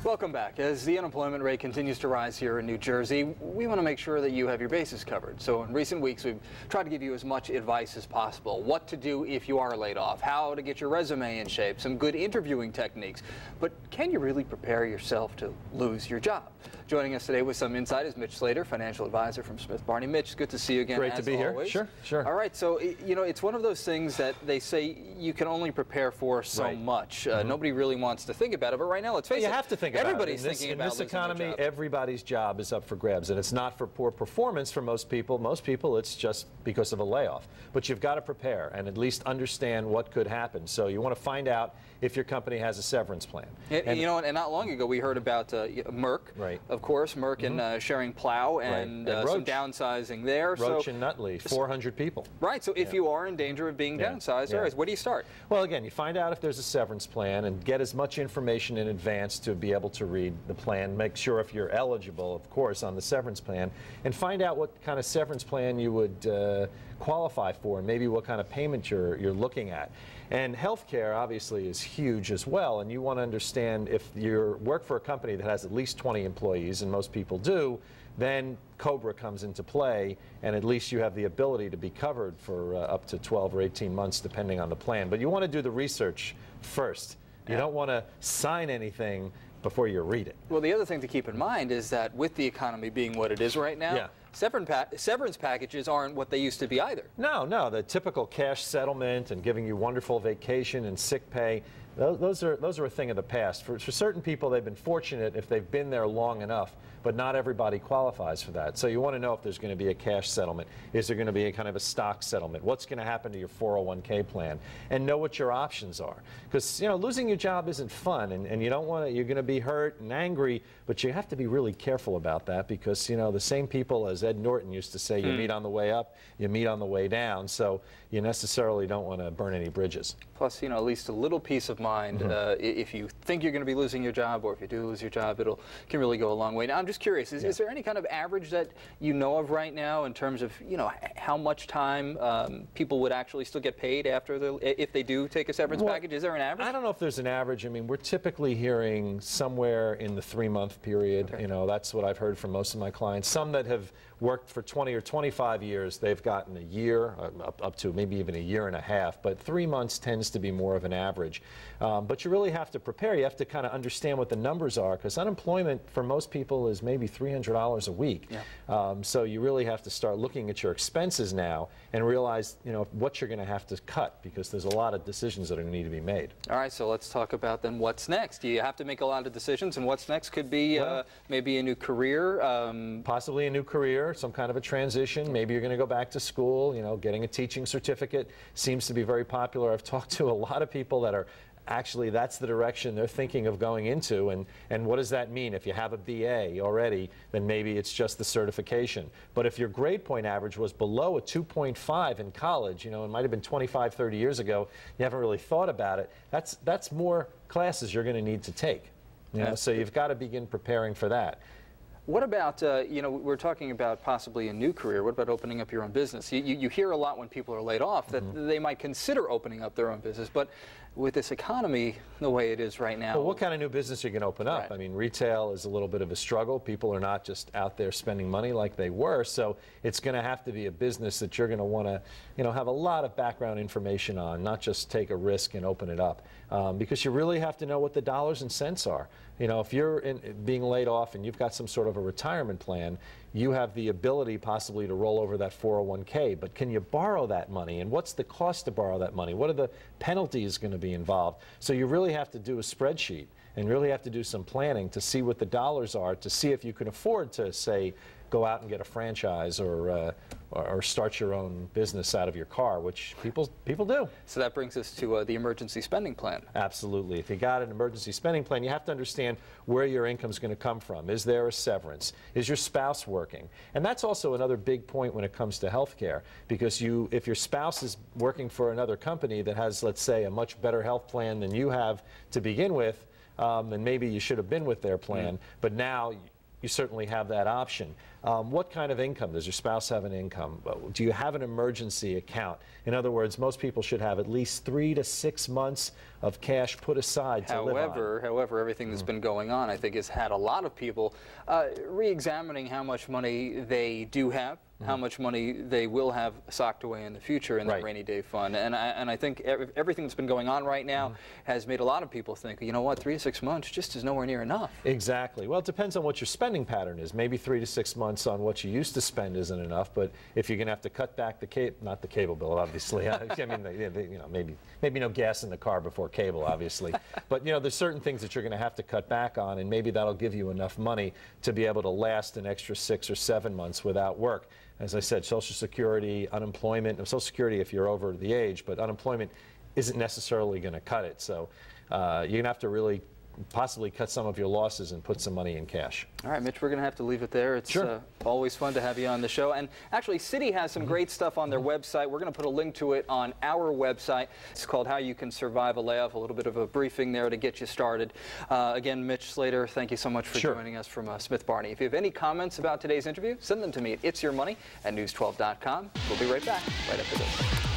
Welcome back. As the unemployment rate continues to rise here in New Jersey, we want to make sure that you have your bases covered. So in recent weeks, we've tried to give you as much advice as possible. What to do if you are laid off, how to get your resume in shape, some good interviewing techniques. But can you really prepare yourself to lose your job? Joining us today with some insight is Mitch Slater, financial advisor from Smith Barney. Mitch, good to see you again. Great to be always. here. Sure. All right, so you know, it's one of those things that they say you can only prepare for so much. Nobody really wants to think about it, but right now, let's face it, you have to think about everybody's it. thinking about in this economy, everybody's job is up for grabs, and it's not for poor performance for most people. Most people, it's just because of a layoff. But you've got to prepare and at least understand what could happen. So you want to find out if your company has a severance plan. And you know, and not long ago we heard about Merck, of course, Merck and sharing plow and some downsizing there. Roche and Nutley, 400 people. Right, so if you are in danger of being downsized, all right, where do you start? Well, again, you find out if there's a severance plan and get as much information in advance to be able to read the plan. Make sure if you're eligible, of course, on the severance plan, and find out what kind of severance plan you would qualify for and maybe what kind of payment you're looking at. And healthcare obviously is huge as well, and you want to understand if you work for a company that has at least 20 employees, and most people do, then COBRA comes into play, and at least you have the ability to be covered for up to 12 or 18 months depending on the plan. But you want to do the research first. You don't want to sign anything before you read it. Well, the other thing to keep in mind is that with the economy being what it is right now, severance packages aren't what they used to be either. No, the typical cash settlement and giving you wonderful vacation and sick pay, those are a thing of the past. For certain people, they've been fortunate if they've been there long enough, but not everybody qualifies for that. So you want to know if there's going to be a cash settlement. Is there going to be a kind of a stock settlement? What's going to happen to your 401k plan? And know what your options are. Because, you know, losing your job isn't fun, and you don't want to, you're going to be hurt and angry, but you have to be really careful about that because, you know, the same people, as Ed Norton used to say, you meet on the way up, you meet on the way down, so you necessarily don't want to burn any bridges. Plus, you know, at least a little peace of mind. If you think you're going to be losing your job, or if you do lose your job, can really go a long way. Now, I'm just curious, is there any kind of average that you know of right now in terms of, you know, how much time people would actually still get paid after if they do take a severance package? Is there an average? I don't know if there's an average. I mean, we're typically hearing somewhere in the 3-month period. You know, that's what I've heard from most of my clients. Some that have worked for 20 or 25 years, they've gotten a year, up to maybe even a year and a half, but 3 months tends to be more of an average. But you really have to prepare. You have to kind of understand what the numbers are, because unemployment for most people is maybe $300 a week. So you really have to start looking at your expenses now and realize, you know, what you're going to have to cut, because there's a lot of decisions that are going to need to be made. All right, so let's talk about then what's next. You have to make a lot of decisions, and what's next could be maybe a new career. Possibly a new career, some kind of a transition. Maybe you're going to go back to school. You know, getting a teaching certificate seems to be very popular. I've talked to a lot of people that are actually, that's the direction they're thinking of going into, and what does that mean? If you have a BA already, then maybe it's just the certification. But if your grade point average was below a 2.5 in college, you know, it might have been 25, 30 years ago, you haven't really thought about it, that's more classes you're going to need to take. You know, so you've got to begin preparing for that. What about, you know, we're talking about possibly a new career. What about opening up your own business? You hear a lot when people are laid off that they might consider opening up their own business, but with this economy the way it is right now. Well, what kind of new business are you going to open up? I mean, retail is a little bit of a struggle. People are not just out there spending money like they were, so it's going to have to be a business that you're going to want to, you know, have a lot of background information on, not just take a risk and open it up, because you really have to know what the dollars and cents are. You know, if you're being laid off and you've got some sort of a retirement plan, you have the ability possibly to roll over that 401k, but can you borrow that money, and what's the cost to borrow that money? What are the penalties going to be involved? So you really have to do a spreadsheet and really have to do some planning to see what the dollars are, to see if you can afford to, say, go out and get a franchise or start your own business out of your car, which people do. So that brings us to the emergency spending plan. Absolutely. If you got an emergency spending plan, you have to understand where your income is going to come from. Is there a severance? Is your spouse working? And that's also another big point when it comes to health care, because if your spouse is working for another company that has, let's say, a much better health plan than you have to begin with, then maybe you should have been with their plan, but now you certainly have that option. What kind of income? Does your spouse have an income? Do you have an emergency account? In other words, most people should have at least 3 to 6 months of cash put aside to live on. However, everything that's been going on, I think, has had a lot of people re-examining how much money they do have, how much money they will have socked away in the future in that rainy day fund. And I think everything that's been going on right now has made a lot of people think, you know what, 3 to 6 months just is nowhere near enough. Exactly. Well, it depends on what your spending pattern is. Maybe 3 to 6 months on what you used to spend isn't enough, but if you're going to have to cut back the not the cable bill, obviously. I mean, you know, maybe no gas in the car before cable, obviously. But you know, there's certain things that you're going to have to cut back on, and maybe that'll give you enough money to be able to last an extra 6 or 7 months without work. As I said, Social Security, unemployment, Social Security if you're over the age, but unemployment isn't necessarily going to cut it. So you're going to have to really possibly cut some of your losses and put some money in cash. All right, Mitch, we're going to have to leave it there. It's always fun to have you on the show. And actually, Citi has some great stuff on their website. We're going to put a link to it on our website. It's called How You Can Survive a Layoff, a little bit of a briefing there to get you started. Again, Mitch Slater, thank you so much for joining us from Smith Barney. If you have any comments about today's interview, send them to me at itsyourmoney@news12.com. We'll be right back right after this.